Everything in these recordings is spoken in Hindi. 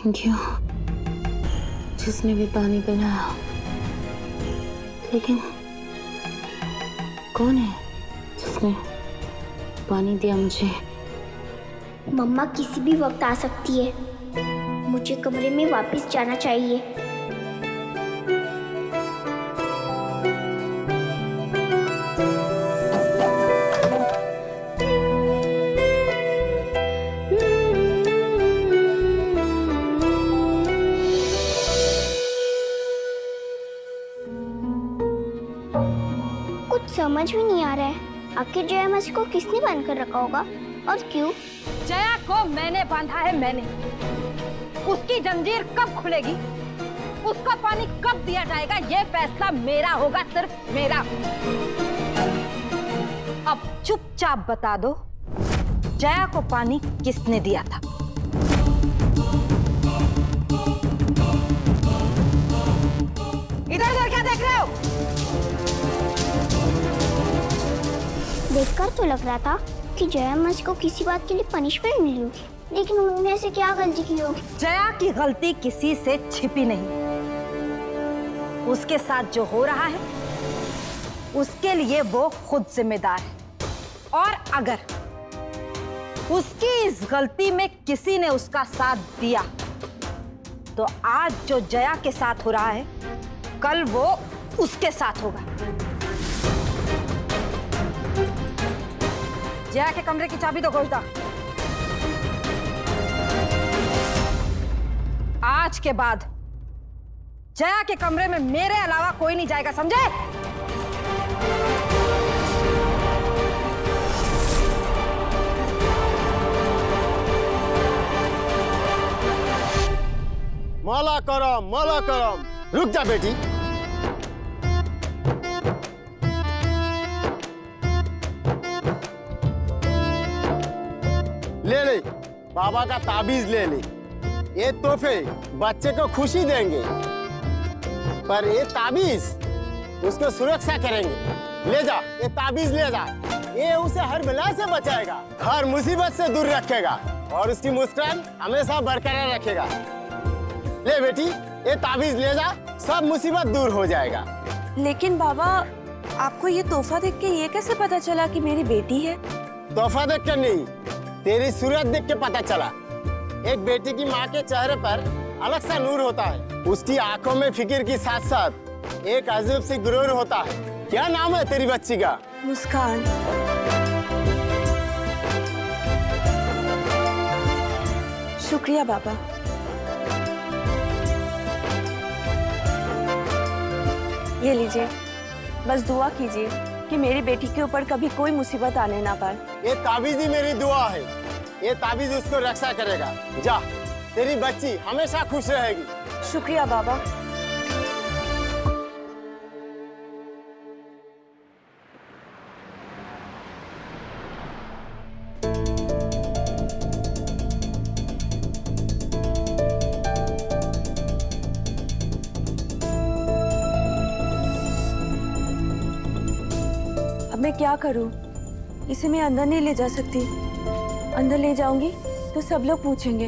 थैंक यू जिसने भी पानी पिलाया। लेकिन कौन है जिसने पानी दिया मुझे? मम्मा किसी भी वक्त आ सकती है। मुझे कमरे में वापस जाना चाहिए। कुछ समझ में नहीं आ रहा है, आखिर जया मसी को किसने बांध कर रखा होगा और क्यों? जया को मैंने बांधा है, मैंने। उसकी जंजीर कब खुलेगी, उसको पानी कब दिया जाएगा, ये फैसला मेरा होगा, सिर्फ मेरा। अब चुपचाप बता दो, जया को पानी किसने दिया था? इधर उधर क्या देख रहे हो? देखकर तो लग रहा था कि जया मसी को किसी बात के लिए पनिशमेंट मिली होगी, लेकिन उन्होंने ऐसे क्या गलती की होगी? जया की गलती किसी से छिपी नहीं। उसके साथ जो हो रहा है उसके लिए वो खुद जिम्मेदार है, और अगर उसकी इस गलती में किसी ने उसका साथ दिया तो आज जो जया के साथ हो रहा है कल वो उसके साथ होगा। जया के कमरे की चाबी दो गोविंदा। आज के बाद जया के कमरे में मेरे अलावा कोई नहीं जाएगा, समझे? माला करम, माला करम। रुक जा बेटी। ले ले, बाबा का ताबीज ले ले। ये तोहफे बच्चे को खुशी देंगे, पर ये ताबीज उसको सुरक्षा करेंगे। ले जा, ये ताबीज ले जा। ये उसे हर बला से बचाएगा, हर मुसीबत से दूर रखेगा और उसकी मुस्कान हमेशा बरकरार रखेगा। ले बेटी, ये ताबीज ले जा, सब मुसीबत दूर हो जाएगा। लेकिन बाबा, आपको ये तोहफा देख के ये कैसे पता चला कि मेरी बेटी है? तोहफा देख कर नहीं, तेरी सूरत देख के पता चला। एक बेटी की माँ के चेहरे पर अलग सा नूर होता है, उसकी आंखों में फिक्र की साथ साथ एक अजीब सी गुरूर होता है। क्या नाम है तेरी बच्ची का? मुस्कान। शुक्रिया बाबा। ये लीजिए, बस दुआ कीजिए कि मेरी बेटी के ऊपर कभी कोई मुसीबत आने ना पाए। ये ताबीज ही मेरी दुआ है, ये ताबीज उसको रक्षा करेगा। जा, तेरी बच्ची हमेशा खुश रहेगी। शुक्रिया बाबा। अब मैं क्या करूं? इसे मैं अंदर नहीं ले जा सकती। अंदर ले जाऊंगी तो सब लोग पूछेंगे।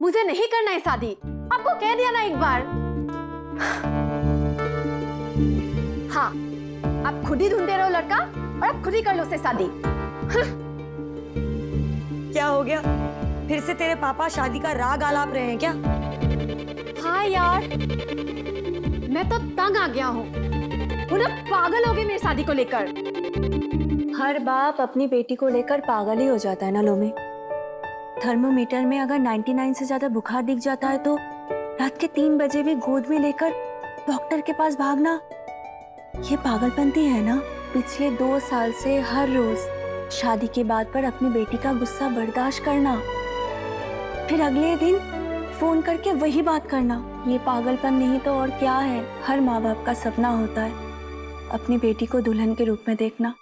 मुझे नहीं करना है शादी, आपको कह दिया ना एक बार। हाँ, आप खुद ही ढूंढते रहो लड़का और आप खुद ही कर लो उससे शादी। क्या हो गया? फिर से तेरे पापा शादी का राग आलाप रहे हैं क्या? हाँ यार, मैं तो तंग आ गया हूँ। उन्हें पागल हो गई मेरी शादी को लेकर। हर बाप अपनी बेटी को लेकर पागल ही हो जाता है ना लोमी। थर्मोमीटर में अगर 99 से ज्यादा बुखार दिख जाता है तो रात के 3 बजे भी गोद में लेकर डॉक्टर के पास भागना, ये पागलपंती है ना। पिछले 2 साल से हर रोज शादी के बाद पर अपनी बेटी का गुस्सा बर्दाश्त करना, फिर अगले दिन फोन करके वही बात करना, ये पागलपन नहीं तो और क्या है। हर माँ बाप का सपना होता है अपनी बेटी को दुल्हन के रूप में देखना।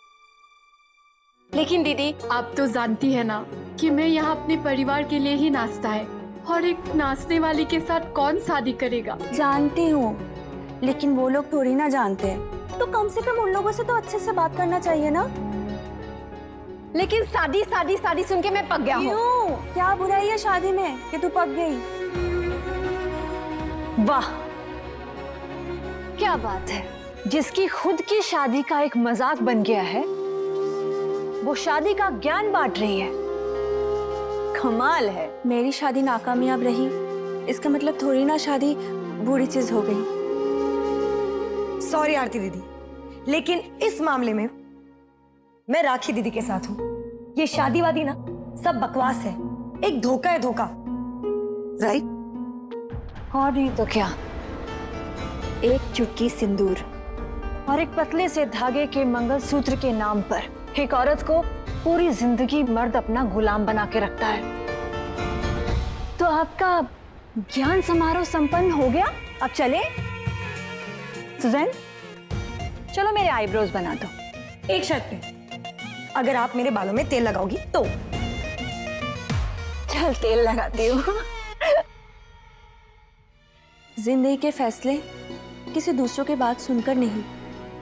लेकिन दीदी आप तो जानती है ना कि मैं यहाँ अपने परिवार के लिए ही नाचता है, और एक नाचने वाली के साथ कौन शादी करेगा। जानती हूँ, लेकिन वो लोग थोड़ी ना जानते हैं, तो कम से कम उन लोगों से तो अच्छे से बात करना चाहिए ना। लेकिन शादी शादी शादी सुन के मैं पक गया हूँ। क्यों? क्या बुराई है शादी में कि तू पक गई? वाह, क्या बात है। जिसकी खुद की शादी का एक मजाक बन गया है, वो शादी का ज्ञान बांट रही है। कमाल है। मेरी शादी नाकामयाब रही, इसका मतलब थोड़ी ना शादी बुरी चीज हो गई। सॉरी आरती दीदी, लेकिन इस मामले में मैं राखी दीदी के साथ हूँ। ये शादी वादी ना सब बकवास है, एक धोखा है, धोखा। राइट? और नहीं तो क्या, एक चुटकी सिंदूर और एक पतले से धागे के मंगलसूत्र के नाम पर एक औरत को पूरी जिंदगी मर्द अपना गुलाम बना के रखता है। तो आपका ज्ञान समारोह संपन्न हो गया, अब चले? सुजैन, चलो मेरे आईब्रोज बना दो। एक शर्त पे, अगर आप मेरे बालों में तेल लगाओगी तो। चल तेल लगाती हूँ। जिंदगी के फैसले किसी दूसरों की बात सुनकर नहीं,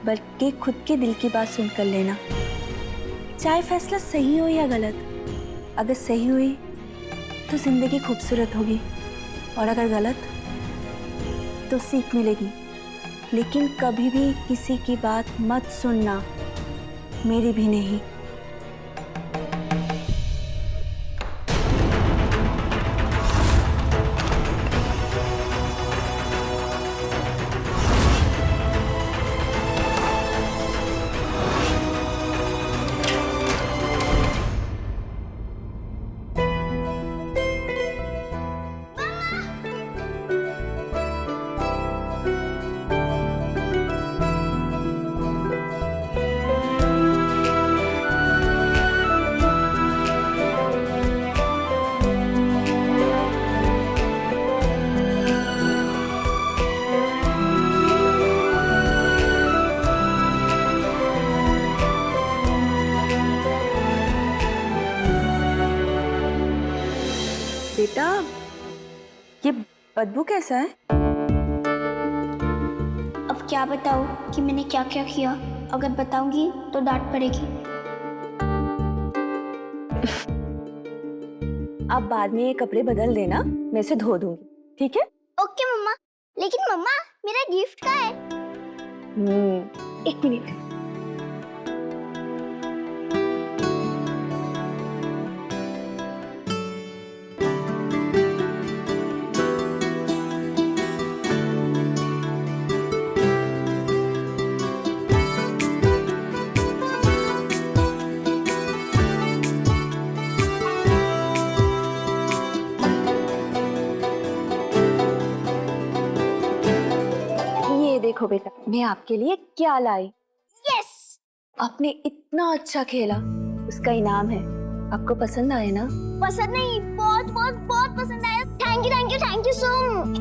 बल्कि खुद के दिल की बात सुनकर लेना। चाहे फैसला सही हो या गलत, अगर सही हुई तो जिंदगी खूबसूरत होगी, और अगर गलत तो सीख मिलेगी। लेकिन कभी भी किसी की बात मत सुनना, मेरी भी नहीं। बेटा, ये बदबू कैसा है? अब क्या बताऊँ कि मैंने क्या क्या किया? अगर बताऊंगी तो डांट पड़ेगी। आप बाद में ये कपड़े बदल देना, मैं इसे धो दूंगी, ठीक है? ओके मम्मा। लेकिन मम्मा, मेरा गिफ्ट कहाँ है? एक मिनट। देखो बेटा, मैं आपके लिए क्या लाई। यस। आपने इतना अच्छा खेला, उसका इनाम है। आपको पसंद आया ना? पसंद नहीं, बहुत बहुत बहुत पसंद आया। Thank you thank you thank you so much.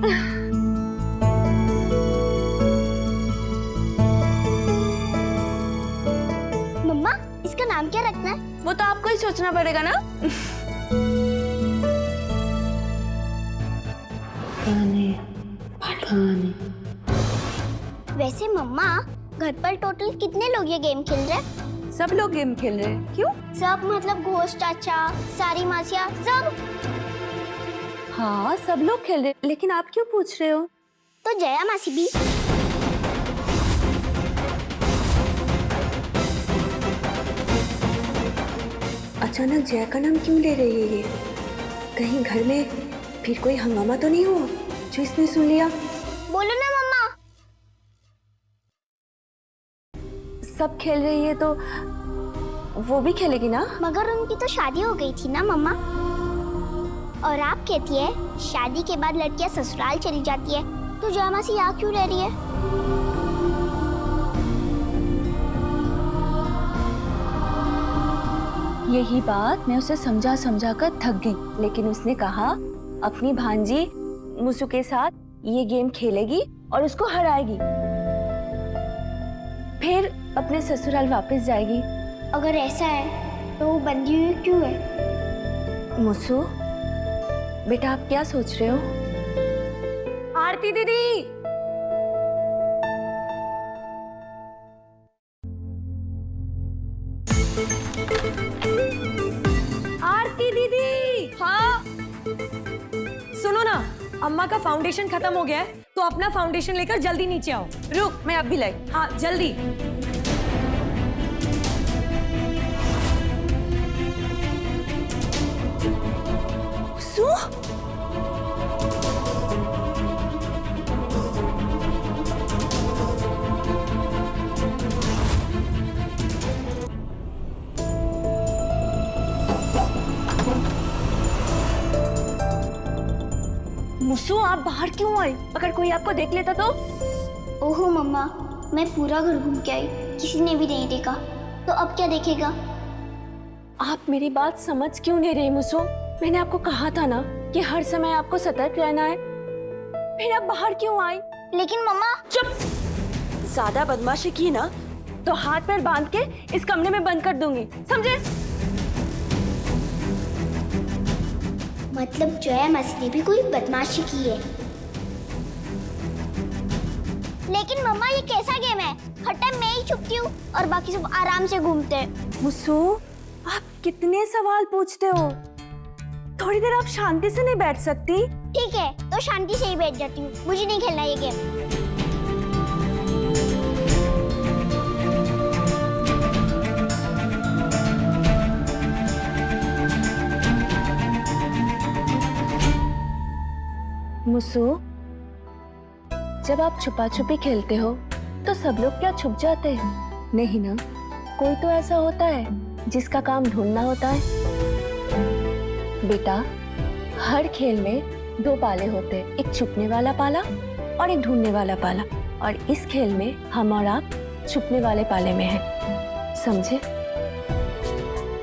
मम्मा, इसका नाम क्या रखना है? वो तो आपको ही सोचना पड़ेगा ना। खाने खाने। वैसे मम्मा, घर पर टोटल कितने लोग ये गेम खेल रहे हैं? सब लोग गेम खेल रहे हैं। क्यों? सब मतलब घोष चाचा, सारी मासिया, सब। हाँ, सब लोग खेल रहे हैं, लेकिन आप क्यों पूछ रहे हो? तो जया मासी भी। अचानक जया का नाम क्यों ले रही है ये? कहीं घर में फिर कोई हंगामा तो नहीं हुआ जो इसने सुन लिया? बोलो ना मम्मा। सब खेल रही है तो वो भी खेलेगी ना? मगर उनकी तो शादी हो गई थी ना मम्मा। और आप कहती है शादी के बाद लड़कियां ससुराल चली जाती है, तो जया मासी यहाँ क्यों रह रही है? यही बात मैं उसे समझा समझा कर थक गई, लेकिन उसने कहा अपनी भांजी मुसु के साथ ये गेम खेलेगी और उसको हराएगी, फिर अपने ससुराल वापस जाएगी। अगर ऐसा है तो वो बंधी हुई क्यों है? मुसु, बेटा आप क्या सोच रहे हो? आरती दीदी, आरती दीदी। हाँ सुनो ना, अम्मा का फाउंडेशन खत्म हो गया है, तो अपना फाउंडेशन लेकर जल्दी नीचे आओ। रुक, मैं अभी लाई। हाँ जल्दी। मुसु, मुसु आप बाहर क्यों आए? अगर कोई आपको देख लेता तो? ओहो मम्मा, मैं पूरा घर घूम के आई, किसी ने भी नहीं देखा, तो अब क्या देखेगा? आप मेरी बात समझ क्यों नहीं रही मुसु? मैंने आपको कहा था ना कि हर समय आपको सतर्क रहना है। फिर आप बाहर क्यों आई? लेकिन मम्मा। चुप! ज्यादा बदमाशी की ना तो हाथ पैर बांध के इस कमरे में बंद कर दूंगी, समझे? मतलब जया मासी ने भी कोई बदमाशी की है। लेकिन मम्मा ये कैसा गेम है? हर टाइम मैं ही छुपती हूँ और बाकी सब आराम से घूमते हैं। मुसु, आप कितने सवाल पूछते हो? थोड़ी देर आप शांति से नहीं बैठ सकती? ठीक है, तो शांति से ही बैठ जाती हूँ, मुझे नहीं खेलना ये गेम। मुसु, जब आप छुपा छुपी खेलते हो तो सब लोग क्या छुप जाते हैं? नहीं ना, कोई तो ऐसा होता है जिसका काम ढूंढना होता है। बेटा, हर खेल में दो पाले होते हैं, एक छुपने वाला पाला और एक ढूंढने वाला पाला, और इस खेल में हम और आप छुपने वाले पाले में हैं, समझे?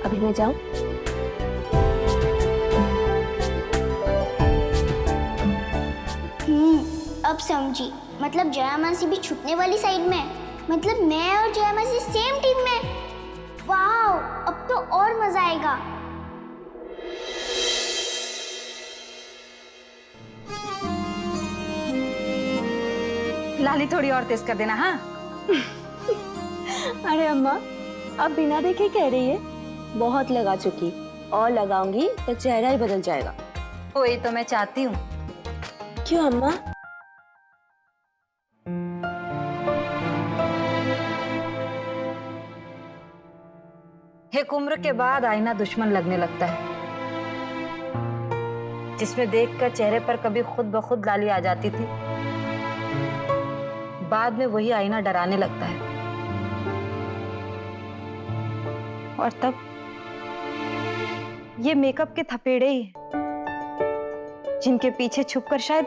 अभी मैं जाऊं? अब समझी, मतलब जया मासी भी छुपने वाली साइड में है। मतलब मैं और जया मासी सेम टीम में। वाह, अब तो और मजा आएगा। लाली थोड़ी और तेज कर देना। हाँ अरे अम्मा, आप बिना देखे कह रही है? बहुत लगा चुकी, और लगाऊंगी तो चेहरा ही बदल जाएगा। वही तो मैं चाहती हूँ। क्यों अम्मा? एक उम्र के बाद आईना दुश्मन लगने लगता है, जिसमें देखकर चेहरे पर कभी खुद ब खुद लाली आ जाती थी, बाद में वही आईना डराने लगता है। और तब ये मेकअप के थपेड़े ही हैं, जिनके पीछे छुपकर शायद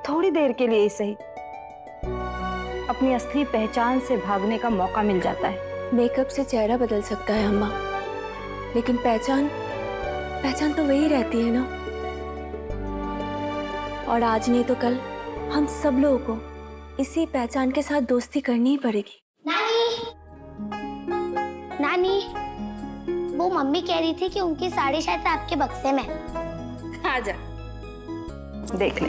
थोड़ी देर के लिए ही सही अपनी असली पहचान से भागने का मौका मिल जाता है। मेकअप से चेहरा बदल सकता है अम्मा, लेकिन पहचान तो वही रहती है ना। और आज नहीं तो कल हम सब लोगों को इसी पहचान के साथ दोस्ती करनी ही पड़ेगी। नानी, वो मम्मी कह रही थी कि उनकी साड़ी शायद आपके बक्से में। आजा, देख ले।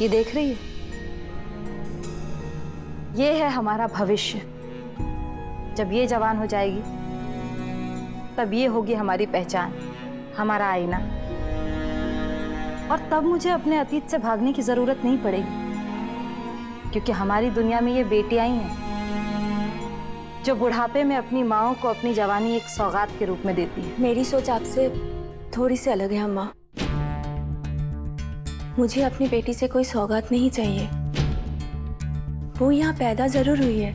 ये देख रही है? ये है हमारा भविष्य। जब ये जवान हो जाएगी तब ये होगी हमारी पहचान, हमारा आईना। और तब मुझे अपने अतीत से भागने की जरूरत नहीं पड़ेगी, क्योंकि हमारी दुनिया में ये बेटियां ही हैं जो बुढ़ापे में अपनी माओं को अपनी जवानी एक सौगात के रूप में देती है। मेरी सोच आपसे थोड़ी सी अलग है अम्मा। मुझे अपनी बेटी से कोई सौगात नहीं चाहिए। वो यहाँ पैदा जरूर हुई है,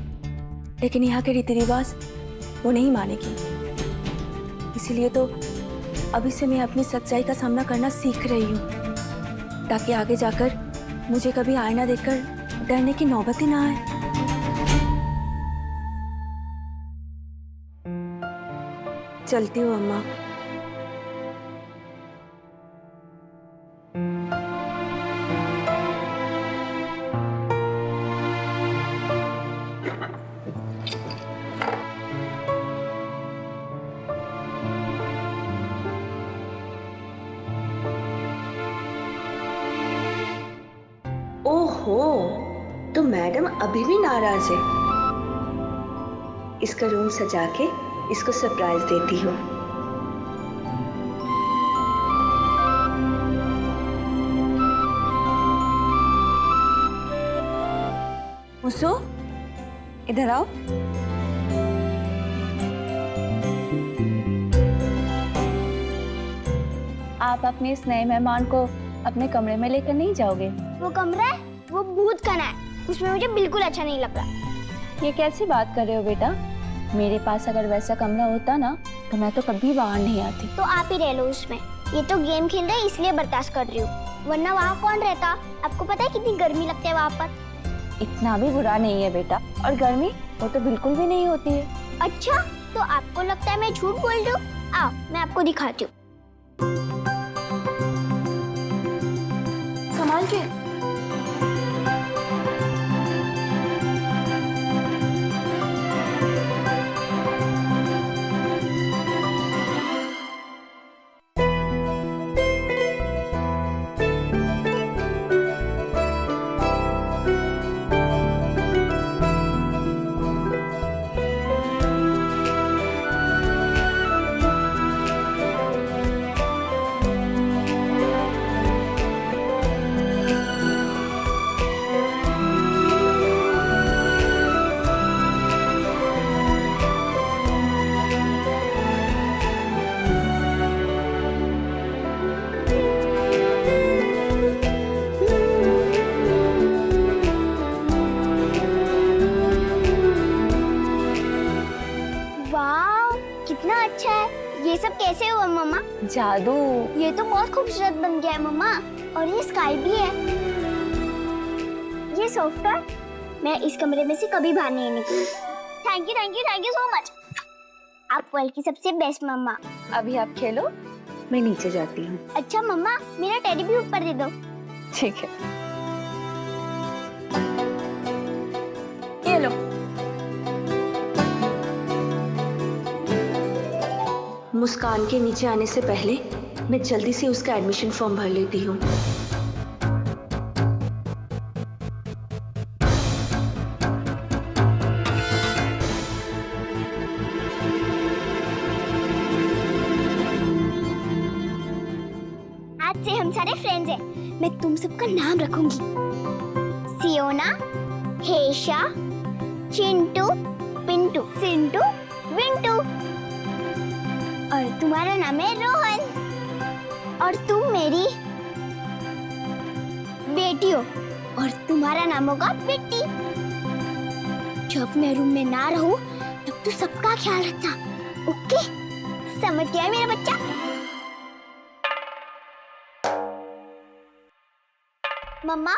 लेकिन यहाँ के रीति रिवाज वो नहीं मानेगी। इसीलिए तो अभी से मैं अपनी सच्चाई का सामना करना सीख रही हूँ, ताकि आगे जाकर मुझे कभी आईना देखकर डरने की नौबत ही ना आए। चलती हूँ अम्मा। मैडम अभी भी नाराज है। इसका रूम सजा के इसको सरप्राइज देती हूँ। मुसु, इधर आओ। आप अपने इस नए मेहमान को अपने कमरे में लेकर नहीं जाओगे? वो कमरा है, वो भूत खाना है, उसमें मुझे बिल्कुल अच्छा नहीं लग रहा। ये कैसी बात कर रहे हो बेटा? मेरे पास अगर वैसा कमरा होता ना तो मैं तो कभी बाहर नहीं आती। तो आप ही रह लो उसमें। ये तो गेम खेल रहे इसलिए बर्दाश्त कर रही हूँ, वरना वहाँ कौन रहता? आपको पता है कितनी गर्मी लगती है वहाँ पर। इतना भी बुरा नहीं है बेटा, और गर्मी वो तो बिल्कुल भी नहीं होती है। अच्छा, तो आपको लगता है मैं झूठ बोल रही हूँ? आओ मैं आपको दिखाती हूँ। संभाल के। कितना अच्छा है। ये सब कैसे हुआ मम्मा? जादू। ये तो बहुत खूबसूरत बन गया है मम्मा। और ये स्काई भी है। ये सॉफ्टवेयर मैं इस कमरे में से कभी बाहर नहीं निकली। Thank you so much. आप वर्ल्ड की सबसे बेस्ट मम्मा। अभी आप खेलो, मैं नीचे जाती हूँ। अच्छा मम्मा, मेरा टेडी भी ऊपर दे दो। ठीक है, ये लो। मुस्कान के नीचे आने से पहले मैं जल्दी से उसका एडमिशन फॉर्म भर लेती हूँ। आज से हम सारे फ्रेंड्स हैं। मैं तुम सबका नाम रखूंगी। सियोना, हेशा, चिंटू, पिंटू, सिंटू, विंटू। और तुम्हारा नाम है रोहन। और तुम मेरी बेटी हो। और तुम्हारा नाम होगा बेटी। जब मैं रूम में ना रहूं तब तू सबका ख्याल रखना, ओके? समझ गया मेरा बच्चा? मम्मा,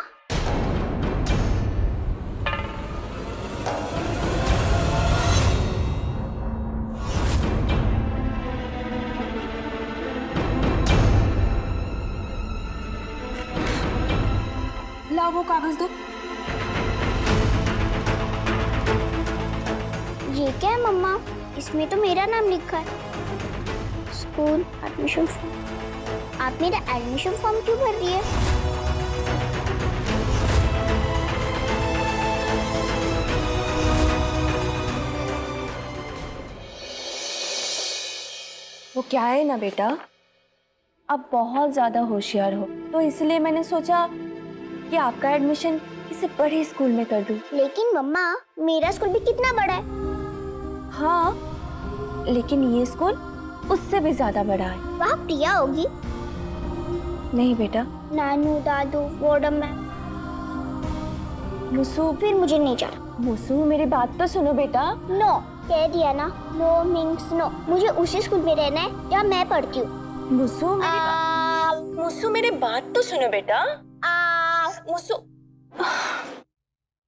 लाओ वो कागज दो। ये क्या है मम्मा? इसमें तो मेरा नाम लिखा है। School admission form. आप मेरा एडमिशन फॉर्म क्यों भर रही है? वो क्या है ना बेटा, आप बहुत ज्यादा होशियार हो, तो इसलिए मैंने सोचा कि आपका एडमिशन किसी बड़े स्कूल में कर दूं। लेकिन मम्मा, मेरा स्कूल भी कितना बड़ा है। हाँ, लेकिन ये स्कूल उससे भी ज्यादा बड़ा है। वहाँ प्रिया होगी। नहीं बेटा, नानू, दादू, वार्डन मैम। मुसु, फिर मुझे नहीं जाना। मुसु मेरी बात तो सुनो बेटा। नो, कह दिया ना। No means no. मुझे उसी स्कूल में रहना है जहाँ मैं पढ़ती हूँ। मुसु मेरी बात तो सुनो बेटा। मुसु,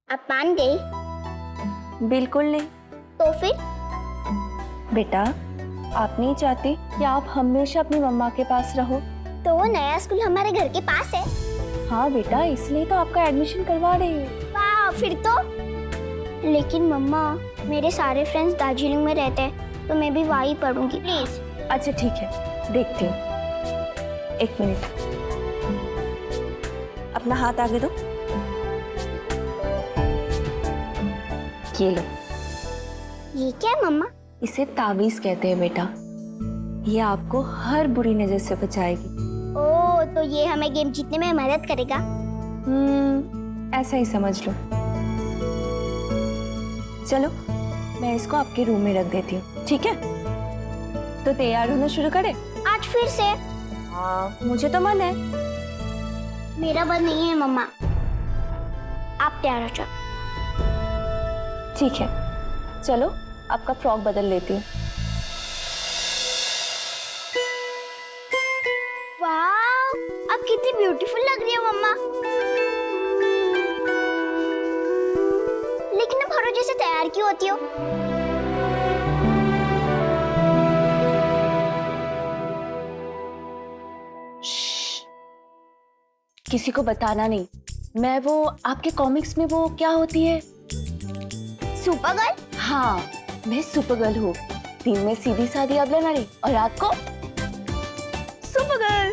आप मान गई? बिल्कुल नहीं। तो फिर? बेटा, आप नहीं चाहती कि आप हमेशा अपनी मम्मा के पास रहो? तो वो नया स्कूल हमारे घर के पास है। हाँ बेटा, इसलिए तो आपका एडमिशन करवा रही हूँ। वाह, फिर तो। लेकिन मम्मा, मेरे सारे फ्रेंड्स दार्जिलिंग में रहते हैं, तो मैं भी वहीं पढ़ूंगी, प्लीज। अच्छा ठीक है, देखती हूँ। एक मिनट, अपना हाथ आगे दो। ये लो, ये क्या है मम्मा? इसे ताबीज कहते हैं बेटा। ये आपको हर बुरी नजर से बचाएगी। ओ, तो ये हमें गेम जीतने में मदद करेगा? ऐसा ही समझ लो। चलो, मैं इसको आपके रूम में रख देती हूँ, ठीक है? तो तैयार होना शुरू करें? आज फिर से? हाँ, मुझे तो मन है। मेरा मन नहीं है मम्मा, आप तैयार हो जाओ। ठीक है, चलो आपका फ्रॉक बदल लेती हूँ। वाह, आप कितनी ब्यूटीफुल लग रही हो मम्मा। लेकिन अब हरो जैसे तैयार क्यों होती हो? किसी को बताना नहीं। मैं वो आपके कॉमिक्स में वो क्या होती है? Super girl? हाँ, मैं सुपर गर्ल हूँ। दिन में सीधी सादी अबला नारी और रात को सुपर गर्ल।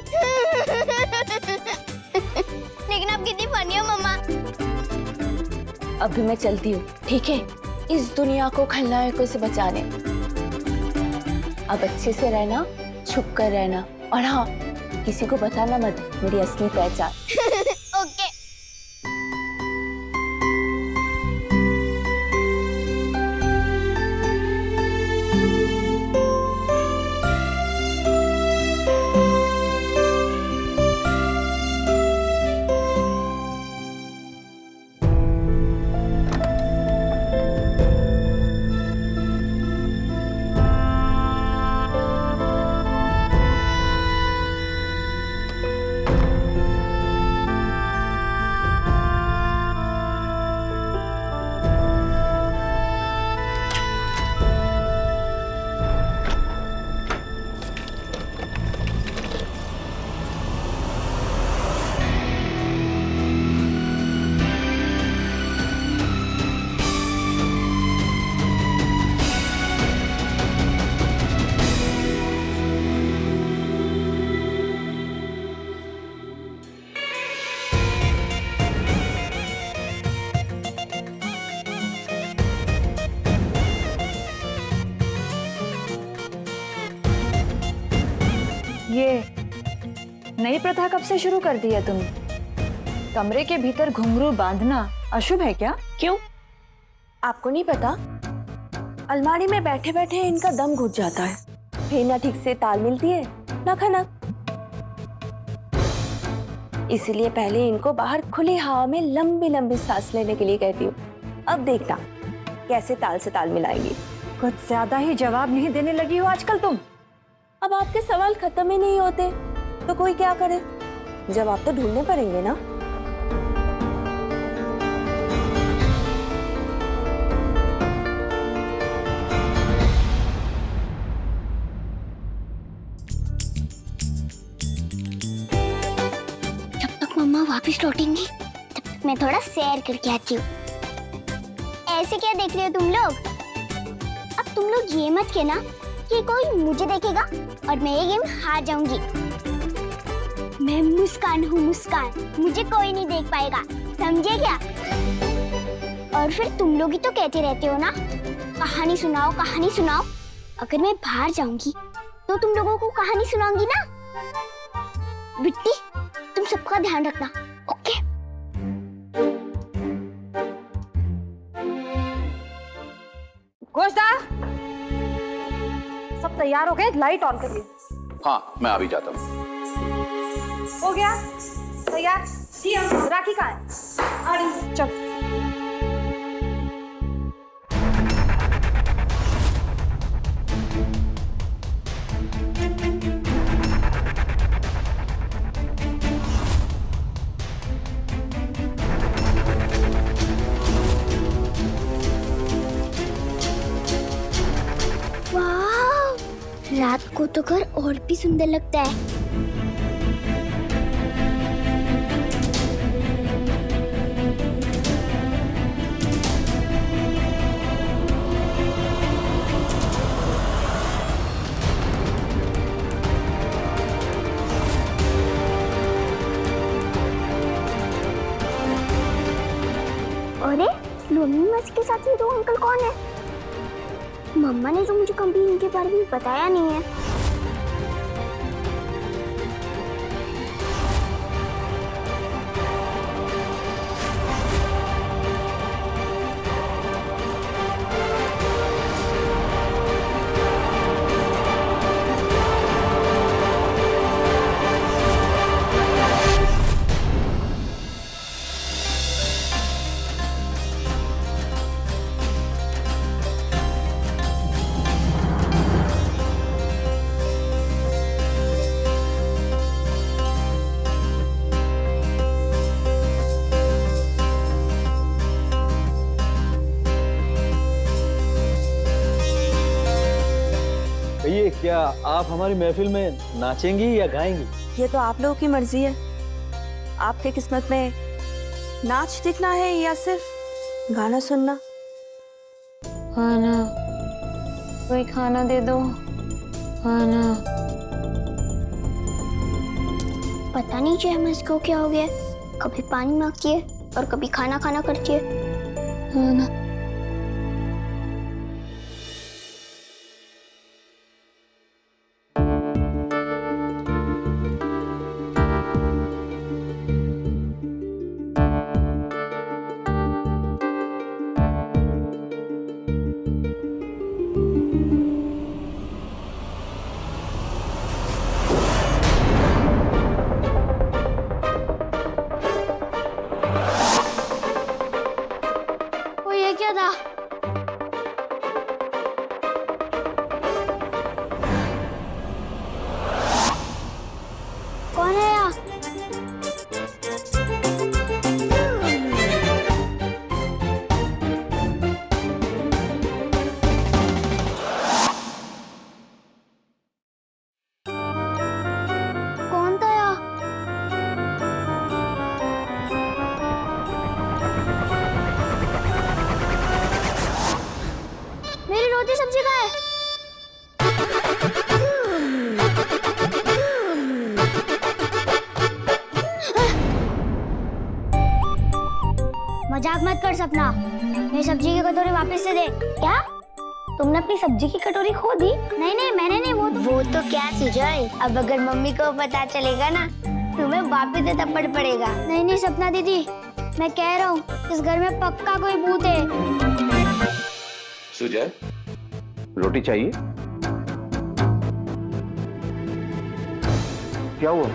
लेकिन आप कितनी फनी हो मम्मा। अभी मैं चलती हूँ, ठीक है? इस दुनिया को खलनायकों से बचाने। अब अच्छे से रहना, छुप कर रहना, और हाँ, किसी को बताना मत मेरी असली पहचान। ओके। ये नई प्रथा कब से शुरू कर दी है तुम? कमरे के भीतर घुंघरू बांधना अशुभ है क्या? क्यों? आपको नहीं पता? अलमारी में बैठे बैठे इनका दम घुट जाता है, फिर ना ठीक से ताल मिलती है ना खनक। इसलिए पहले इनको बाहर खुली हवा में लंबी लंबी सांस लेने के लिए कहती हूँ। अब देखना कैसे ताल से ताल मिलाएंगी। कुछ ज्यादा ही जवाब नहीं देने लगी हो आजकल तुम। अब आपके सवाल खत्म ही नहीं होते तो कोई क्या करे? जवाब तो ढूंढने पड़ेंगे ना। जब तक मम्मा वापस लौटेंगी तब तक मैं थोड़ा सैर करके आती हूँ। ऐसे क्या देख रहे हो तुम लोग? अब तुम लोग ये मत कहना कि कोई मुझे देखेगा और मैं ये गेम हार जाऊंगी। मैं मुस्कान हूँ, मुस्कान, मुझे कोई नहीं देख पाएगा, समझे क्या? और फिर तुम लोग ही तो कहते रहते हो ना, कहानी सुनाओ, कहानी सुनाओ। अगर मैं बाहर जाऊंगी तो तुम लोगों को कहानी सुनाऊंगी ना। बिट्टी, तुम सबका ध्यान रखना, ओके? घोषदार, सब तैयार हो गए? लाइट ऑन करिए। हाँ, मैं अभी जाता हूँ। हो गया तैयार? जी हाँ। राखी कहाँ है? आ रही, चल। वाह, रात को तो घर और भी सुंदर लगता है। अरे, लोमी इसके साथ ये दो अंकल कौन है? मम्मा ने तो मुझे कभी इनके बारे में बताया नहीं है। कहिए, क्या आप हमारी महफिल में नाचेंगी या गाएंगी? ये तो आप लोगों की मर्जी है। आपके किस्मत में नाच दिखना है या सिर्फ गाना सुनना? खाना, कोई खाना दे दो, खाना। पता नहीं जहमस को क्या हो गया, कभी पानी मांगती है और कभी खाना खाना करती है। खाना। क्या था? कौन है यहाँ? कौन था यहाँ? मेरी रोटी सब्जी कहाँ है? मजाक मत कर सपना, मेरी सब्जी की कटोरी वापस से दे। क्या? तुमने अपनी सब्जी की कटोरी खो दी? नहीं नहीं, मैंने नहीं। वो तो क्या सुजय, अब अगर मम्मी को पता चलेगा ना, तुम्हें वापस से थप्पड़ पड़ेगा। नहीं नहीं सपना दीदी, मैं कह रहा हूँ इस घर में पक्का कोई भूत है। सुजय, रोटी चाहिए? क्या हुआ?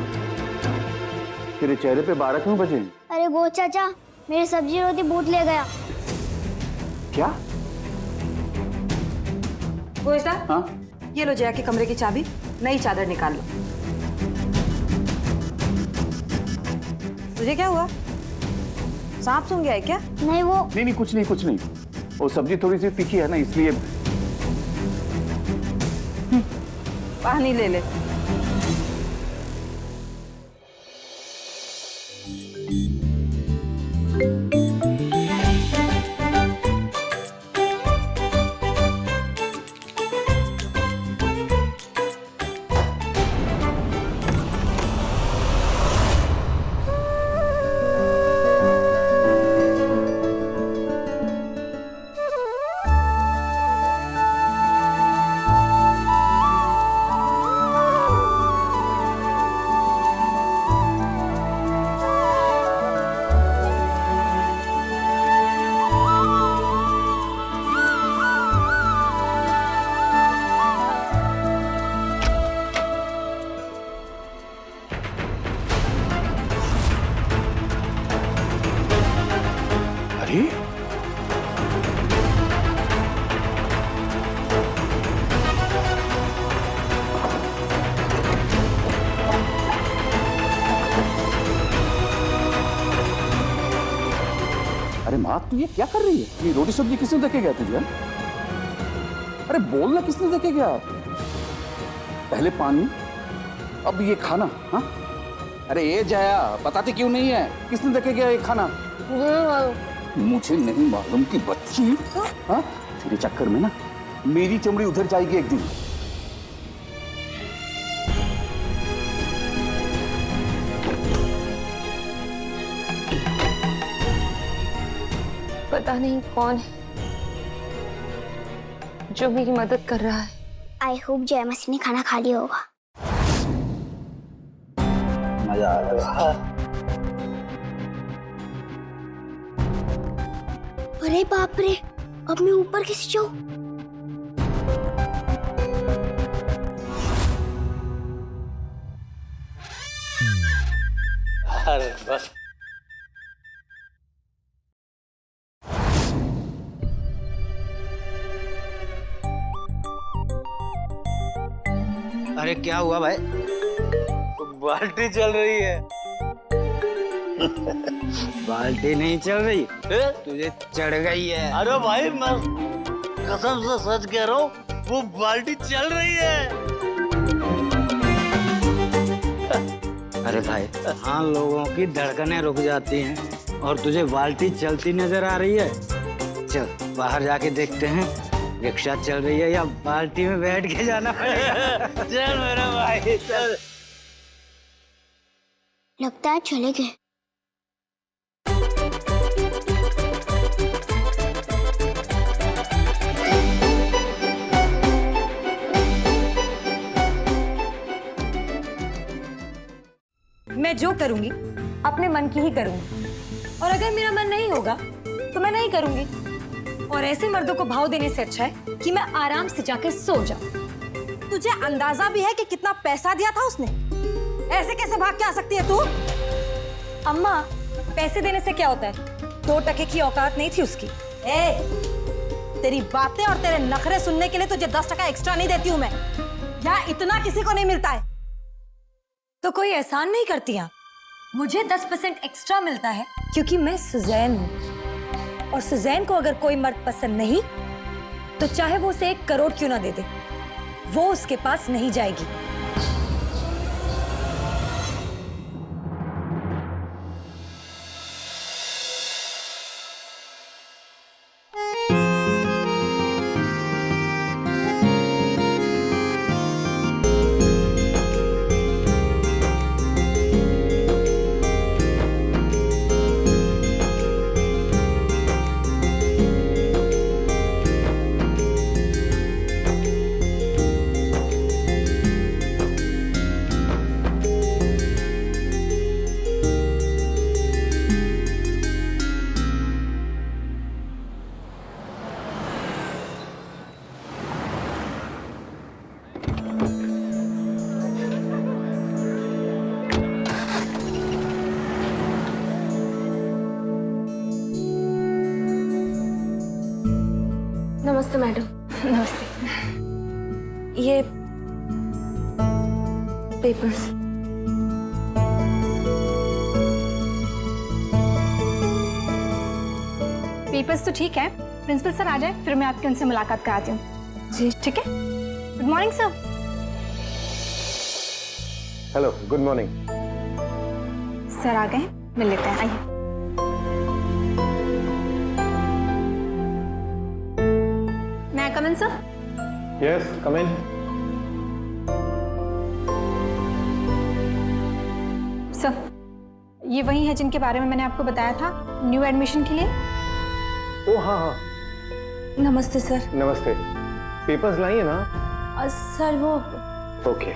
तेरे चेहरे पे 12 क्यों बजे? अरे गो चाचा, मेरी सब्जी रोटी भूत ले गया। क्या? गोइसा, हाँ? ये लो जया के कमरे की चाबी, नई चादर निकाल लो। तुझे क्या हुआ? सांप सूंघ गया है क्या? नहीं वो नहीं, कुछ नहीं। वो सब्जी थोड़ी सी तीखी है ना, इसलिए। पानी ले ले। अरे अरे माँ, तू ये क्या कर रही है? ये रोटी सब्जी किसने देके गया तुझे? अरे बोलना, किसने देके गया? पहले पानी, अब ये खाना। हाँ, अरे ये जया, बताती क्यों नहीं है? किसने देके गया ये खाना? मुझे नहीं मालूम कि बच्ची। हाँ, तेरे चक्कर में ना मेरी चमड़ी उधर जाएगी एक दिन। पता नहीं कौन है, जो मेरी मदद कर रहा है। आई होप जय मसीह ने खाना खा लिया होगा। मजा आ रहा है। अरे बाप रे, अब मैं ऊपर कैसे जाऊं? अरे बस अरे क्या हुआ भाई? बाल्टी चल रही है। बाल्टी नहीं चल रही, तुझे चढ़ गई है। अरे भाई मैं कसम से सच कह रहा हूँ, वो बाल्टी चल रही है। अरे भाई, हाँ, लोगों की धड़कनें रुक जाती हैं और तुझे बाल्टी चलती नजर आ रही है। चल बाहर जाके देखते हैं रिक्शा चल रही है या बाल्टी में बैठ के जाना पड़ेगा। चल मेरा भाई चल। लगता है चले गए। मैं जो करूंगी अपने मन की ही करूंगी, और अगर मेरा मन नहीं होगा तो मैं नहीं करूंगी। और ऐसे मर्दों को भाव देने से अच्छा है कि मैं आराम से जाकर सो जाऊं। तुझे अंदाजा भी है कि कितना पैसा दिया था उसने? ऐसे कैसे भाग के आ सकती है तू? अम्मा, पैसे देने से क्या होता है? 2 टके की औकात नहीं थी उसकी। तेरी बातें और तेरे नखरे सुनने के लिए तुझे 10 टका एक्स्ट्रा नहीं देती हूँ मैं। यहाँ इतना किसी को नहीं मिलता है। तो कोई एहसान नहीं करती आप? मुझे 10% एक्स्ट्रा मिलता है क्योंकि मैं सुजैन हूँ, और सुजैन को अगर कोई मर्द पसंद नहीं तो चाहे वो उसे 1 करोड़ क्यों ना दे दे, वो उसके पास नहीं जाएगी। नमस्ते मैडम। नमस्ते। ये पेपर्स। पेपर्स तो ठीक है, प्रिंसिपल सर आ जाए फिर मैं आपके उनसे मुलाकात कराती हूँ। जी ठीक है। Good morning sir. Hello, good morning. Sir आ गए, मिल लेते हैं, आइए। मैं come in sir? Yes, come in. Sir, ये वही है जिनके बारे में मैंने आपको बताया था न्यू एडमिशन के लिए। ओ हाँ हाँ, नमस्ते सर। नमस्ते। पेपर्स लाई है ना? सर वो ओके।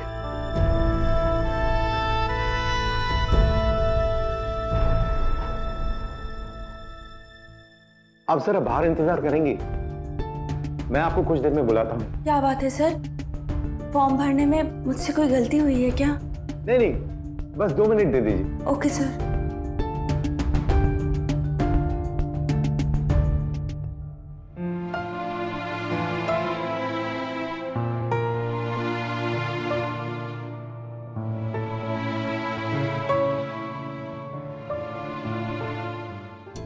आप जरा बाहर इंतजार करेंगी? मैं आपको कुछ देर में बुलाता हूँ। क्या बात है सर? फॉर्म भरने में मुझसे कोई गलती हुई है क्या? नहीं नहीं, बस 2 मिनट दे दीजिए। Okay sir.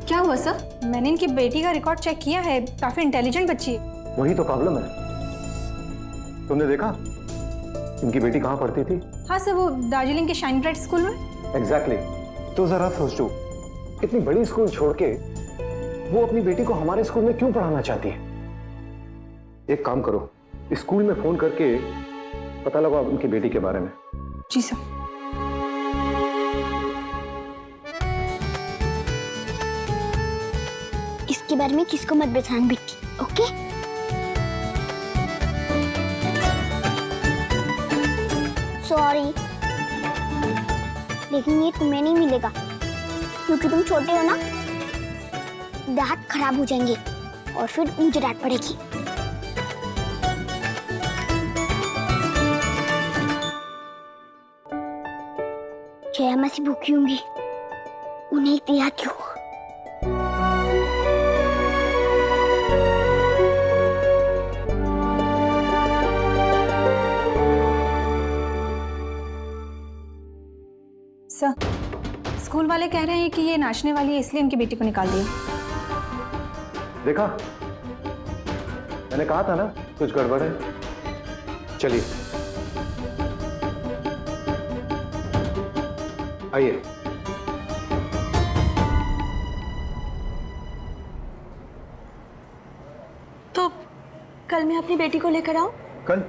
क्या हुआ सर? मैंने इनकी बेटी का रिकॉर्ड चेक किया है, काफी इंटेलिजेंट बच्ची है। वही तो प्रॉब्लम है। तुमने देखा इनकी बेटी कहाँ पढ़ती थी? हाँ सर, वो दार्जिलिंग के शाइन ब्राइट स्कूल में। एग्जैक्टली। तो जरा सोचो, इतनी बड़ी स्कूल छोड़ के वो अपनी बेटी को हमारे स्कूल में क्यों पढ़ाना चाहती है? एक काम करो, स्कूल में फोन करके पता लगाओ उनकी बेटी के बारे में। जी सर। इसके बारे में किसको मत बताना बेटी, ओके? सॉरी, लेकिन ये तुम्हें नहीं मिलेगा क्योंकि तुम छोटे हो ना, दांत खराब हो जाएंगे और फिर मुझे डांट पड़ेगी। जया मासी भूखी होंगी, उन्हें दिया क्यों? सर, स्कूल वाले कह रहे हैं कि ये नाचने वाली है इसलिए उनकी बेटी को निकाल दिया। देखा, मैंने कहा था ना कुछ गड़बड़ है। चलिए आइए। तो कल मैं अपनी बेटी को लेकर आऊं? कल?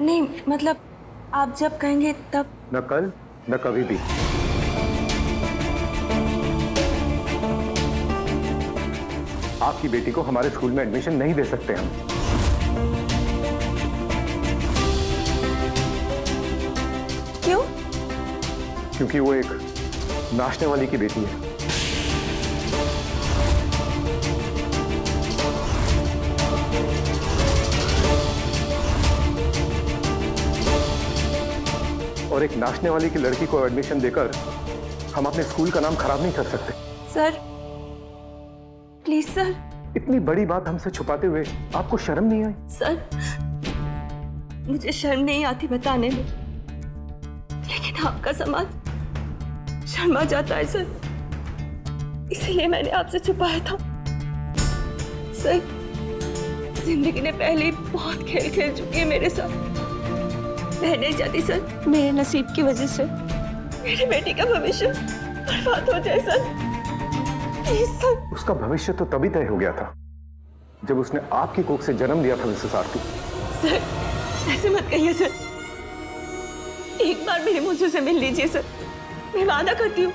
नहीं, मतलब आप जब कहेंगे तब। न कल न कभी भी। आपकी बेटी को हमारे स्कूल में एडमिशन नहीं दे सकते हम। क्यों? क्योंकि वो एक नाचने वाली की बेटी है। और एक नाचने वाली की लड़की को एडमिशन देकर हम अपने स्कूल का नाम खराब नहीं कर सकते। Sir, please sir. इतनी बड़ी बात हमसे छुपाते हुए आपको शर्म नहीं आई? सर, मुझे शर्म नहीं आती बताने में, लेकिन आपका समाज शर्मा जाता है सर, इसीलिए मैंने आपसे छुपाया था। सर, जिंदगी ने पहले ही बहुत खेल खेल चुकी है मेरे साथ। मैं नहीं चाहती सर मेरे नसीब की वजह से मेरी बेटी का भविष्य बर्बाद हो जाए सर। Please sir. उसका भविष्य तो तभी तय हो गया था जब उसने आपकी कोख से जन्म लिया था मिसेस आरती। सर, ऐसे मत कहिए सर, एक बार मेरे मुझसे से मिल लीजिए सर, मैं वादा करती हूँ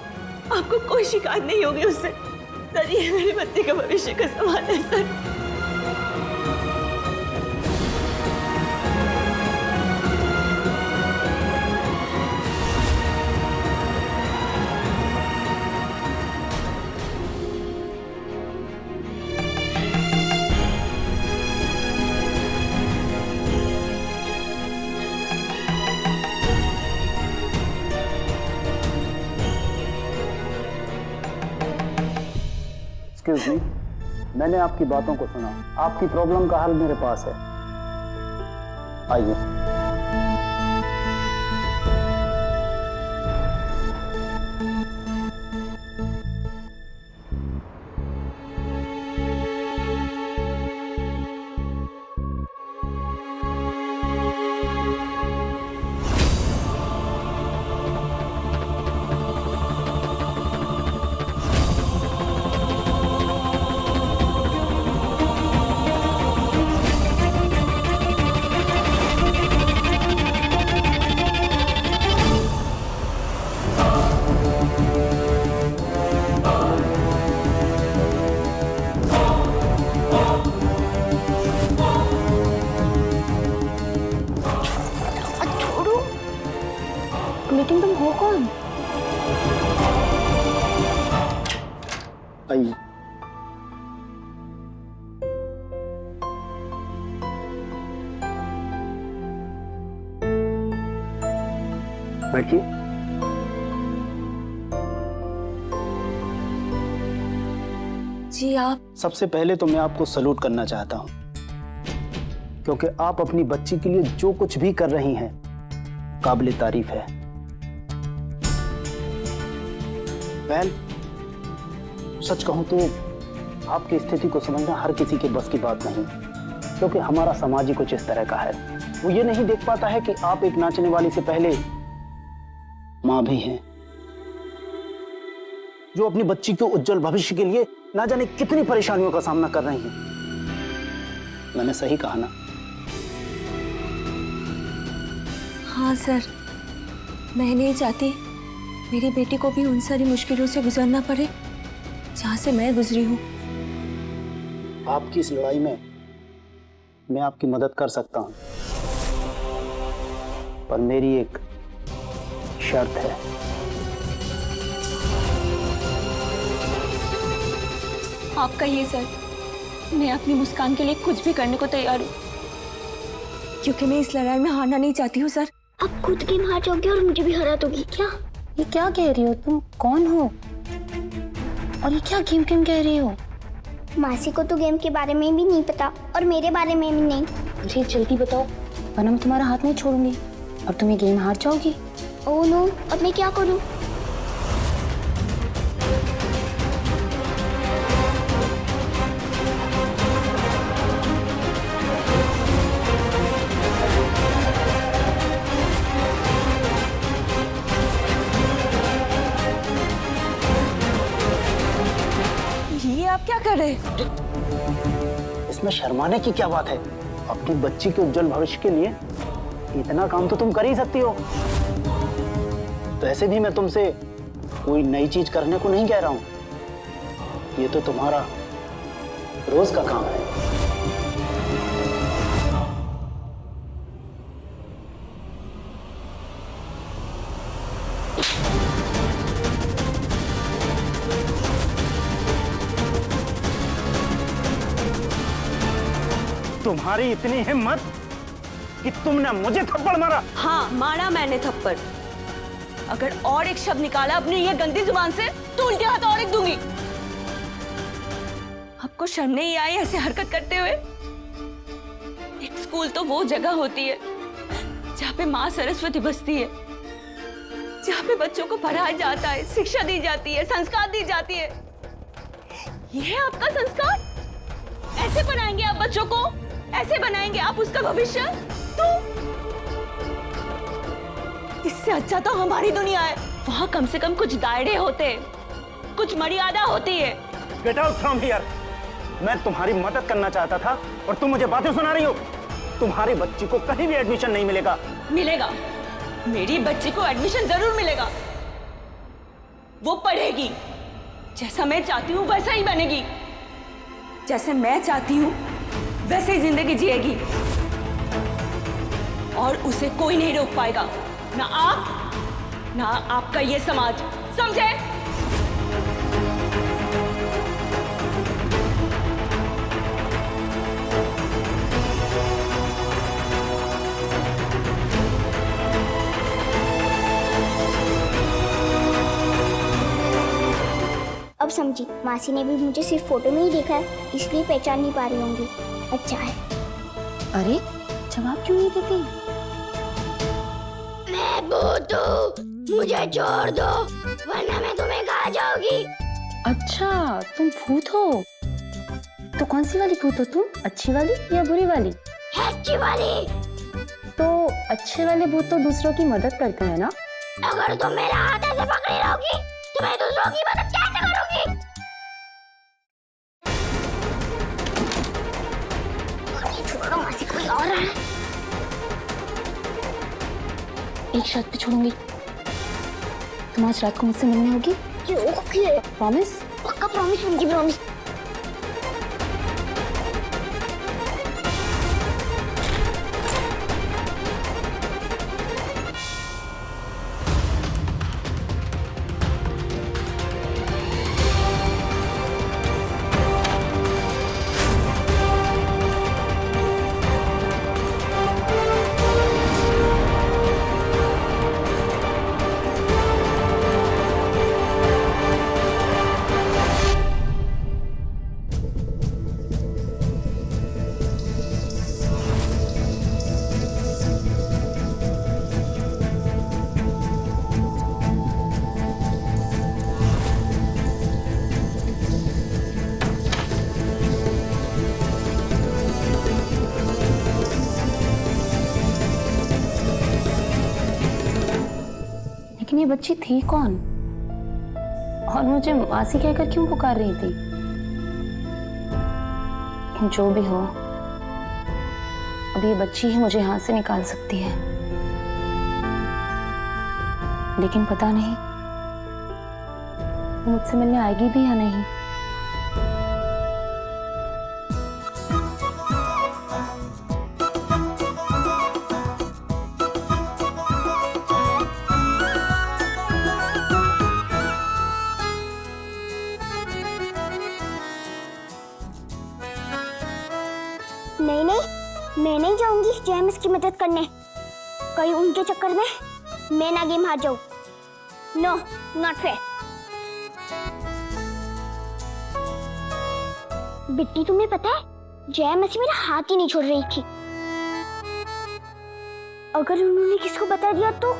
आपको कोई शिकायत नहीं होगी उससे। सर, ये मेरे बच्चे का भविष्य का सवाल है सर। एक्सक्यूज मी, मैंने आपकी बातों को सुना। आपकी प्रॉब्लम का हल मेरे पास है, आइए। लेकिन तुम हो कौन? आइए। बैठिए। जी आप? सबसे पहले तो मैं आपको सैल्यूट करना चाहता हूं, क्योंकि आप अपनी बच्ची के लिए जो कुछ भी कर रही हैं काबिल तारीफ है। वेल, सच कहूं तो आपकी स्थिति को समझना हर किसी के बस की बात नहीं, क्योंकि हमारा समाज ही कुछ इस तरह का है। वो ये नहीं देख पाता है कि आप एक नाचने वाली से पहले मां भी हैं, जो अपनी बच्ची के उज्जवल भविष्य के लिए ना जाने कितनी परेशानियों का सामना कर रही हैं। मैंने सही कहा ना? हाँ सर, मैं नहीं चाहती मेरी बेटी को भी उन सारी मुश्किलों से गुजरना पड़े जहां से मैं गुजरी हूं। आपकी इस लड़ाई में मैं आपकी मदद कर सकता हूं, पर मेरी एक शर्त है। आप कहिए सर, मैं अपनी मुस्कान के लिए कुछ भी करने को तैयार हूँ, क्योंकि मैं इस लड़ाई में हारना नहीं चाहती हूँ सर। अब खुद गेम हार जाओगी और मुझे भी हरा दोगी क्या? ये क्या कह रही हो तुम? कौन हो और ये क्या गेम गेम कह रही हो? मासी को तो गेम के बारे में भी नहीं पता और मेरे बारे में भी नहीं। मुझे जल्दी बताओ वरना मैं तुम्हारा हाथ नहीं छोड़ूंगी और तुम ये गेम हार जाओगी। ओह नो, अब मैं क्या करूं? ये आप क्या कर रहे हैं? इसमें शर्माने की क्या बात है? अपनी बच्ची के उज्जवल भविष्य के लिए इतना काम तो तुम कर ही सकती हो। तो ऐसे भी मैं तुमसे कोई नई चीज करने को नहीं कह रहा हूं। ये तो तुम्हारा रोज का काम है। तुम्हारी इतनी हिम्मत कि तुमने मुझे थप्पड़ मारा? हाँ, मारा मैंने थप्पड़। अगर और एक शब्द निकाला अपनी ये गंदी जुबान से तो उनके हाथ और एक दूंगी। आपको शर्म नहीं आई ऐसे हरकत करते हुए? एक स्कूल तो वो जगह होती है जहाँ पे माँ सरस्वती बसती है, जहाँ पे बच्चों को पढ़ाया जाता है, शिक्षा दी जाती है, संस्कार दी जाती है। ये है आपका संस्कार? ऐसे बनाएंगे आप बच्चों को? ऐसे बनाएंगे आप उसका भविष्य? तो इससे अच्छा तो हमारी दुनिया है। वहाँ कम से कम कुछ दायरे होते हैं, कुछ मर्यादा होती है। Get out from here. मैं तुम्हारी मदद करना चाहता था और तुम मुझे बातें सुना रही हो। तुम्हारी बच्ची को कहीं भी एडमिशन नहीं मिलेगा। मिलेगा, मेरी बच्ची को एडमिशन जरूर मिलेगा। वो पढ़ेगी, जैसा मैं चाहती हूँ वैसा ही बनेगी। जैसे मैं चाहती हूँ वैसे ही जिंदगी जिएगी और उसे कोई नहीं रोक पाएगा, ना आप ना आपका ये समाज। समझे? अब समझी, मासी ने भी मुझे सिर्फ फोटो में ही देखा है, इसलिए पहचान नहीं पा रही होंगी। अच्छा है। अरे जवाब क्यों नहीं देती? मैं भूत हूँ, मुझे छोड़ दो वरना मैं तुम्हें खा जाऊंगी। अच्छा तुम भूत हो? तो कौन सी वाली भूत हो तुम? अच्छी वाली या बुरी वाली? अच्छी वाली। तो अच्छे वाले भूत तो दूसरों की मदद करते हैं ना? अगर तुम मेरा हाथ ऐसे पकड़े रहोगी तो मैं दूसरों की मदद कैसे करूंगी? छोड़ो, मासी कोई और है। एक शर्त पे छोड़ूंगी, तुम आज रात को मुझसे मिलने होगी। क्यों? प्रॉमिस? पक्का प्रॉमिस होगी, प्रॉमिस। लेकिन ये बच्ची थी कौन और मुझे मासी कहकर क्यों पुकार रही थी? लेकिन जो भी हो, अब ये बच्ची ही मुझे यहाँ से निकाल सकती है। लेकिन पता नहीं वो मुझसे मिलने आएगी भी या नहीं। जाऊंगी जेम्स की मदद करने। कहीं उनके चक्कर में मैं ना गेम हार जाऊं। No, not fair. बिट्टी, तुम्हें पता है जेम्स मेरा हाथ ही नहीं छोड़ रही थी। अगर उन्होंने किसको बता दिया तो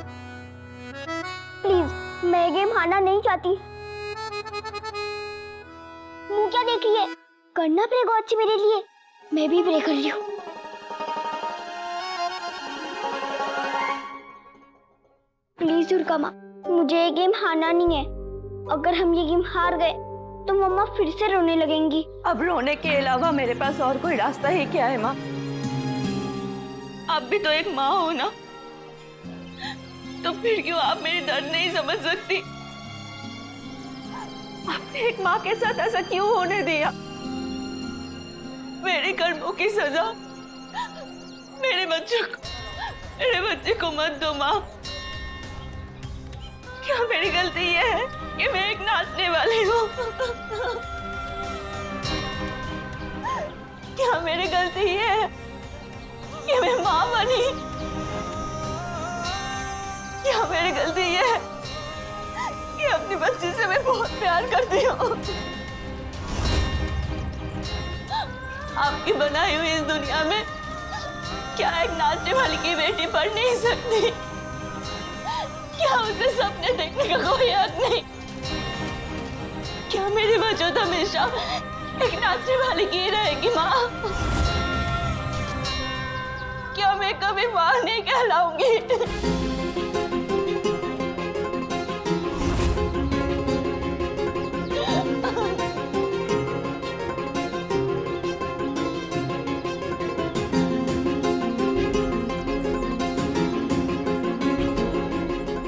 प्लीज, मैं गेम हारना नहीं चाहती। मुंह क्या देख रही है? करना प्रे गॉड से मेरे लिए। मैं भी प्रे कर रही हूँ। प्लीज दुर्गा माँ, मुझे ये गेम हारना नहीं है। अगर हम ये गेम हार गए तो मम्मा फिर से रोने लगेंगी। अब रोने के अलावा मेरे पास और कोई रास्ता ही क्या है माँ? आप भी तो एक माँ हो ना, तो फिर क्यों आप मेरी दर्द नहीं समझ सकती? आपने एक माँ के साथ ऐसा क्यों होने दिया? मेरे कर्मों की सजा मेरे बच्चे को मत दो माँ। क्या मेरी गलती ये है कि मैं एक नाचने वाली हूँ? क्या मेरी गलती ये है कि मैं माँ बनी? क्या मेरी गलती ये है कि अपनी बच्ची से मैं बहुत प्यार करती हूँ? आपकी बनाई हुई इस दुनिया में क्या एक नाचने वाली की बेटी पढ़ नहीं सकती? क्या उसे सपने देखने का कोई हक नहीं? क्या मेरी वजह हमेशा एक नाचने वाली की रहेगी माँ? क्या मैं कभी माँ नहीं कहलाऊंगी?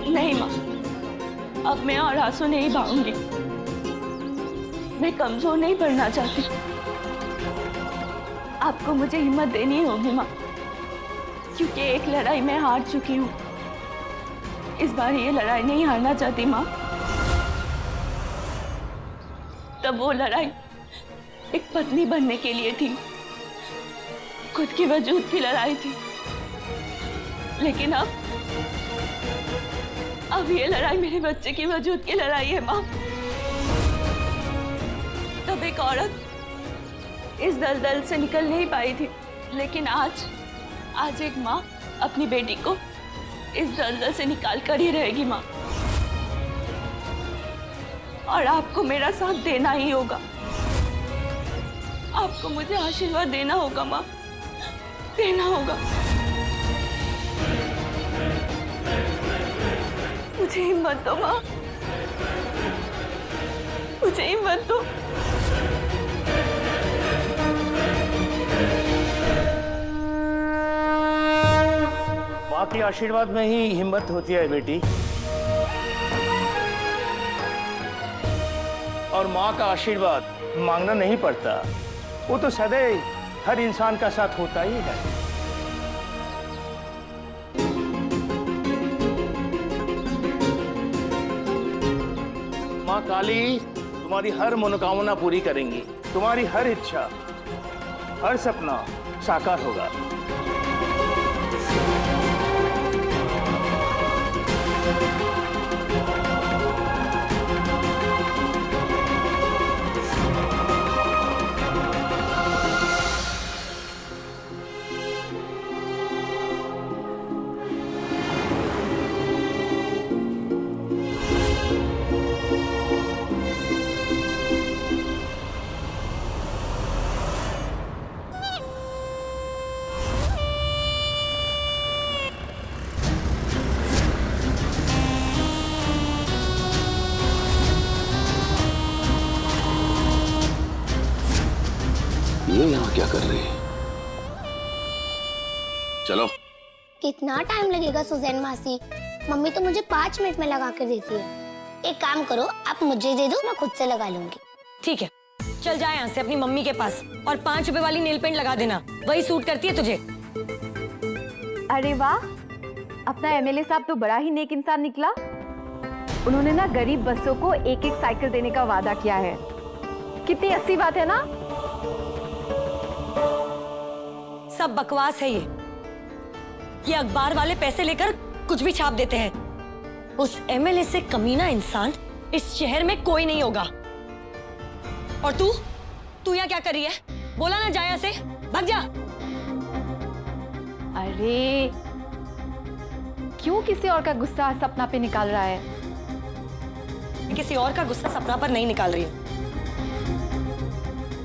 नहीं माँ, अब मैं और आंसू नहीं बहाऊंगी। मैं कमजोर नहीं पड़ना चाहती। आपको मुझे हिम्मत देनी होगी माँ, क्योंकि एक लड़ाई मैं हार चुकी हूँ। इस बार ये लड़ाई नहीं हारना चाहती माँ। तब वो लड़ाई एक पत्नी बनने के लिए थी, खुद की वजूद की लड़ाई थी। लेकिन अब ये लड़ाई मेरे बच्चे की वजूद की लड़ाई है माँ। तब एक औरत इस दलदल से निकल नहीं पाई थी, लेकिन आज एक माँ अपनी बेटी को इस दलदल से निकाल कर ही रहेगी माँ। और आपको मेरा साथ देना ही होगा। आपको मुझे आशीर्वाद देना होगा माँ, देना होगा। मुझे हिम्मत दो माँ, मुझे हिम्मत दो। माँ के आशीर्वाद में ही हिम्मत होती है बेटी। और माँ का आशीर्वाद मांगना नहीं पड़ता, वो तो सदैव हर इंसान का साथ होता ही है। माँ काली तुम्हारी हर मनोकामना पूरी करेंगी। तुम्हारी हर इच्छा, हर सपना साकार होगा। ये यहाँ क्या कर रही है? चलो। कितना टाइम लगेगा सुजैन मासी? मम्मी तो मुझे 5 मिनट में लगा कर देती है। एक काम करो, आप मुझे दे दो, मैं खुद से लगा लूंगी। ठीक है, चल जाए यहाँ से अपनी मम्मी के पास और 5 रुपए वाली नेल पेंट लगा देना, वही सूट करती है तुझे। अरे वाह, अपना एमएलए साहब तो बड़ा ही नेक इंसान निकला। उन्होंने ना गरीब बच्चों को एक साइकिल देने का वादा किया है। कितनी अच्छी बात है ना? सब बकवास है ये। ये अखबार वाले पैसे लेकर कुछ भी छाप देते हैं। उस एमएलए से कमीना इंसान इस शहर में कोई नहीं होगा। और तू यहाँ क्या कर रही है? बोला ना जाया से, भाग जा। अरे क्यों किसी और का गुस्सा सपना पे निकाल रहा है? किसी और का गुस्सा सपना पर नहीं निकाल रही है।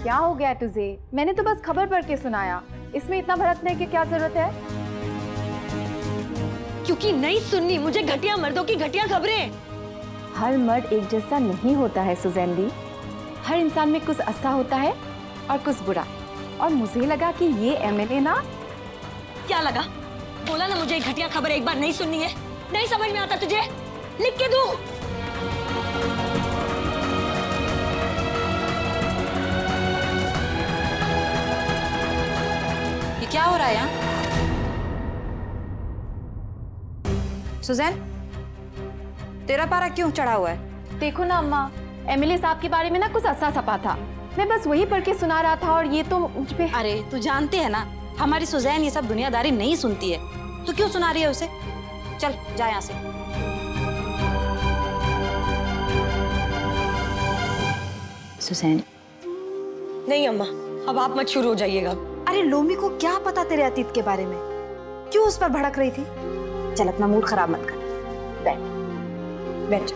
क्या हो गया तुझे? मैंने तो बस खबर पढ़ के सुनाया, इसमें इतना भड़कने की क्या जरूरत है? क्योंकि नहीं सुननी मुझे घटिया मर्दों की घटिया खबरें। हर मर्द एक जैसा नहीं होता है सुजैन दी। हर इंसान में कुछ अच्छा होता है और कुछ बुरा। और मुझे लगा कि ये एमएलए ना। क्या लगा? बोला ना मुझे घटिया खबर एक बार नहीं सुननी है। नहीं समझ में आता तुझे? लिख के दूं? ये क्या हो रहा है यहाँ? सुजैन, तेरा पारा क्यों चढ़ा हुआ है? देखो ना अम्मा, एमएलए साहब के बारे में ना कुछ अच्छा छपा था। मैं बस वही पढ़ के सुना रहा था और ये तो मुझ पे। अरे तू जानते है ना, हमारी सुजैन ये सब दुनियादारी नहीं सुनती है। तू क्यों सुना रही है उसे? चल जा यहाँ से। सुजैन। नहीं अम्मा, अब आप मत शुरू हो जाइएगा। अरे लोमी को क्या पता तेरे अतीत के बारे में? क्यों उस पर भड़क रही थी? चल अपना मूड खराब मत कर, बैठ बैठ।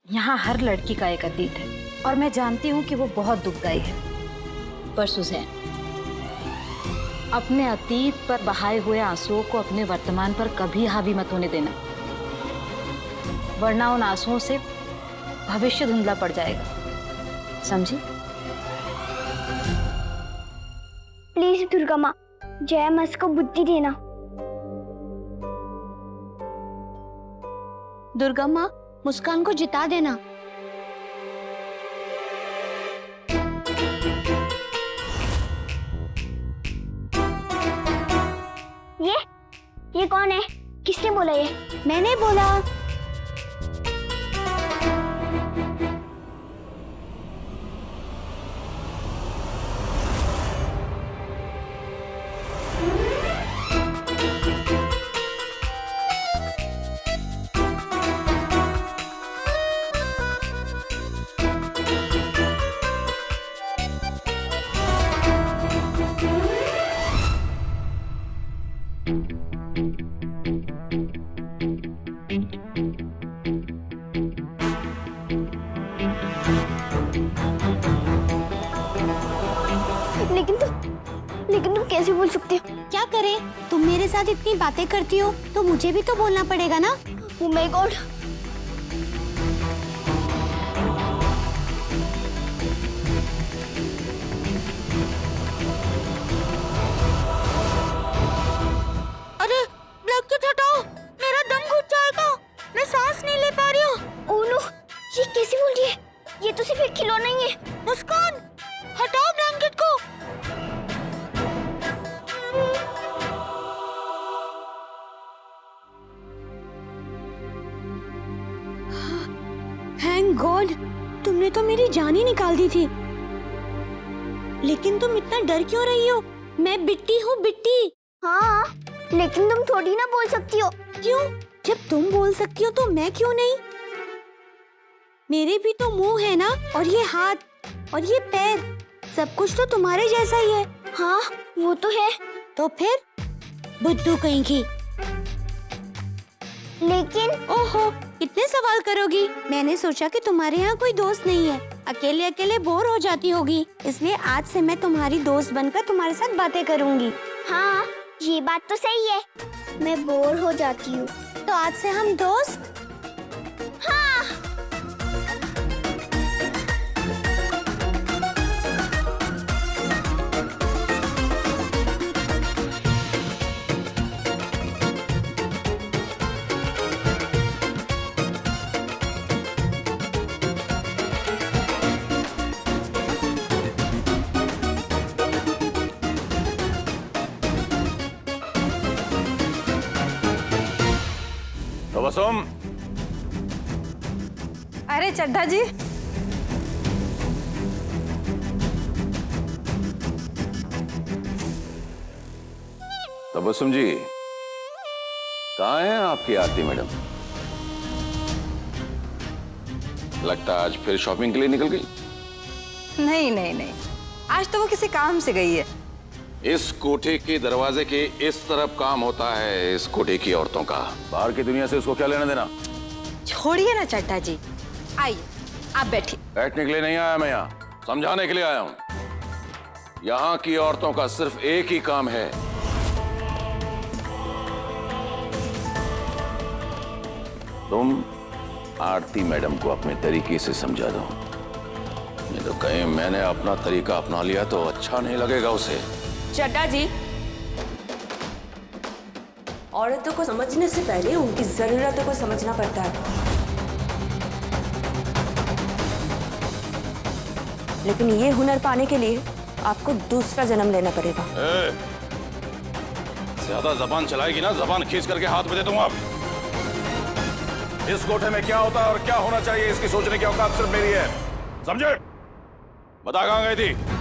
यहाँ हर लड़की का एक अतीत है और मैं जानती हूँ कि वो बहुत दुखदायी है। पर सुजैन, अपने अतीत पर बहाए हुए आंसुओं को अपने वर्तमान पर कभी हावी मत होने देना, वरना उन आंसुओं से भविष्य धुंधला पड़ जाएगा, समझी? प्लीज दुर्गा माँ, जया मस को बुद्धि देना। दुर्गा माँ, मुस्कान को जिता देना। ये कौन है? किसने बोला ये? मैंने बोला। लेकिन तुम कैसे बोल सकते हो? क्या करें? तुम मेरे साथ इतनी बातें करती हो तो मुझे भी तो बोलना पड़ेगा ना। Oh my God. अरे ब्लैंकेट हटाओ, मेरा दम घुट जाएगा, मैं सांस नहीं ले पा रही हूँ। ओह नो, ये कैसे बोल रही है? ये तो सिर्फ एक खिलौना ही है। मुस्कान, हटाओ ब्लैंकेट को। थैंक गॉड, तुमने तो मेरी जान ही निकाल दी थी। लेकिन तुम इतना डर क्यों रही हो? मैं बिट्टी हूँ, बिट्टी। हाँ, लेकिन तुम थोड़ी ना बोल सकती हो। क्यों? जब तुम बोल सकती हो तो मैं क्यों नहीं? मेरे भी तो मुंह है ना, और ये हाथ और ये पैर, सब कुछ तो तुम्हारे जैसा ही है। हाँ, वो तो है। तो फिर बुद्धू कहीं की। लेकिन ओहो, कितने सवाल करोगी? मैंने सोचा कि तुम्हारे यहाँ कोई दोस्त नहीं है, अकेले अकेले बोर हो जाती होगी, इसलिए आज से मैं तुम्हारी दोस्त बनकर तुम्हारे साथ बातें करूँगी। हाँ, ये बात तो सही है, मैं बोर हो जाती हूँ, तो आज से हम दोस्त। हाँ। तबस्सुम। अरे चड्ढा जी, तबस्सुम जी, कहाँ हैं आपकी आरती मैडम? लगता है आज फिर शॉपिंग के लिए निकल गई। नहीं नहीं नहीं, आज तो वो किसी काम से गई है। इस कोठे के दरवाजे के इस तरफ काम होता है इस कोठे की औरतों का। बाहर की दुनिया से उसको क्या लेना देना? छोड़िए ना चड्ढा जी, आइए आप बैठिए। बैठने के लिए नहीं आया मैं यहाँ, समझाने के लिए आया हूँ। यहाँ की औरतों का सिर्फ एक ही काम है, तुम आरती मैडम को अपने तरीके से समझा दो। नहीं तो कहीं मैंने अपना तरीका अपना लिया तो अच्छा नहीं लगेगा उसे। चड्ढा जी, औरतों को समझने से पहले उनकी जरूरतों को समझना पड़ता है, लेकिन ये हुनर पाने के लिए आपको दूसरा जन्म लेना पड़ेगा। ज्यादा जबान चलाएगी ना, जबान खींच करके हाथ में दे दूंगा। इस कोठे में क्या होता है और क्या होना चाहिए इसकी सोचने की औकात सिर्फ मेरी है, समझे? बता कहां गई थी?